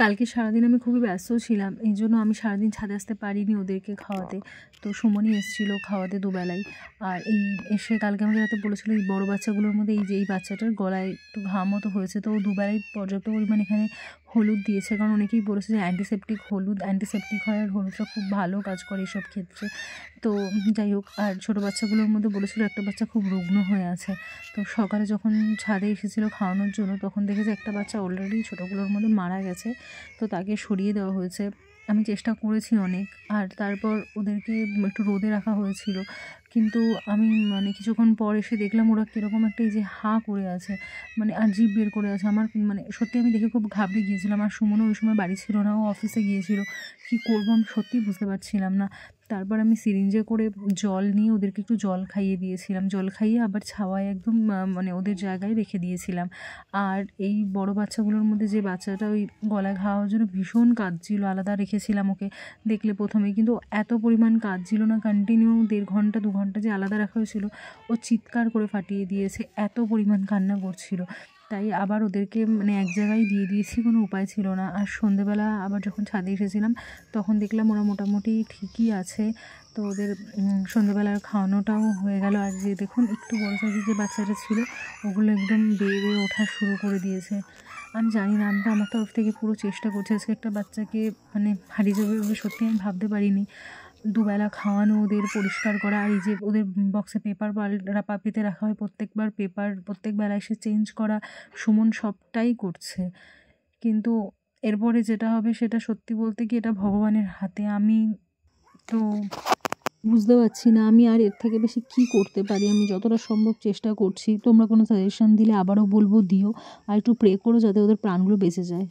কালকে সারাদিন আমি খুবই ব্যস্ত ছিলাম, এই জন্য আমি সারাদিন ছাদে আসতে পারিনি ওদেরকে খাওয়াতে। তো সুমনই এসেছিলো খাওয়াতে দুবেলাই। আর এই এসে কালকে আমাকে রাতে বলেছিলো এই বড়ো বাচ্চাগুলোর মধ্যে এই যে এই বাচ্চাটার গলায় একটু ঘা মতো হয়েছে, তো ও দুবেলাই পর্যাপ্ত পরিমাণ এখানে হলুদ দিয়েছে, কারণ অনেকেই বলেছে যে অ্যান্টিসেপটিক হলুদ, অ্যান্টিসেপটিক হয় আর হলুদটা খুব ভালো কাজ করে এইসব ক্ষেত্রে। তো যাই হোক, আর ছোটো বাচ্চাগুলোর মধ্যে বলেছিলো একটা বাচ্চা খুব রুগ্ন হয়ে আছে। তো সকালে যখন ছাদে এসেছিলো খাওয়ানোর জন্য তখন দেখেছে একটা বাচ্চা অলরেডি ছোটোগুলোর মধ্যে মারা গেছে, তো তাকে সরিয়ে দেওয়া হয়েছে। আমি চেষ্টা করেছি অনেক, আর তারপর ওদেরকে একটু রোদে রাখা হয়েছিল, কিন্তু আমি মানে কিছুক্ষণ পর এসে দেখলাম ওরা কীরকম একটা এই যে হাঁ করে আছে, মানে আর জিভ বের করে আছে। আমার মানে সত্যি আমি দেখে খুব ঘাবড়ে গিয়েছিলাম। আর সুমনও ওই সময় বাড়ি ছিল না, ও অফিসে গিয়েছিল। কী করবো আমি সত্যিই বুঝতে পারছিলাম না। তারপর আমি সিরিঞ্জে করে জল নিয়ে ওদেরকে একটু জল খাইয়ে দিয়েছিলাম, জল খাইয়ে আবার ছাওয়ায় একদম মানে ওদের জায়গায় রেখে দিয়েছিলাম। আর এই বড় বাচ্চাগুলোর মধ্যে যে বাচ্চাটা ওই গলায় ঘা হওয়ার জন্য ভীষণ কাঁদছিল, আলাদা রেখেছিলাম ওকে, দেখলে প্রথমেই, কিন্তু এত পরিমাণ কাঁদছিল না, কন্টিনিউ 1.5 ঘন্টা 2 ঘন্টা যে আলাদা রাখা হয়েছিল, ও চিৎকার করে ফাটিয়ে দিয়েছে, এত পরিমাণ কান্না করছিল। তাই আবার ওদেরকে মানে এক জায়গায় দিয়ে দিয়েছি, কোনো উপায় ছিল না। আর সন্ধেবেলা আবার যখন ছাদে এসেছিলাম তখন দেখলাম ওরা মোটামুটি ঠিকই আছে। তো ওদের সন্ধেবেলার খাওয়ানোটাও হয়ে গেল। আর যে দেখুন একটু বড় সাইজের যে বাচ্চাটা ছিল ওগুলো একদম বেয়ে বেয়ে ওঠা শুরু করে দিয়েছে। আমি জানি না, আমি তো আমার তরফ থেকে পুরো চেষ্টা করছি আজকে একটা বাচ্চাকে মানে হারিয়ে যাবে বলে সত্যি আমি ভাবতে পারিনি। দুবেলা খাওয়ানো, ওদের পরিষ্কার করা, আর এই যে ওদের বক্সে পেপার পেতে রাখা হয় প্রত্যেকবার, পেপার প্রত্যেক বেলা এসে চেঞ্জ করা, সুমন সবটাই করছে। কিন্তু এরপরে যেটা হবে সেটা সত্যি বলতে কি এটা ভগবানের হাতে। আমি তো বুঝতে পারছি না আমি আর এর থেকে বেশি কী করতে পারি। আমি যতটা সম্ভব চেষ্টা করছি, তোমরা কোনো সাজেশন দিলে আবারও বলবো দিও, আর একটু প্রে করো যাতে ওদের প্রাণগুলো বেঁচে যায়।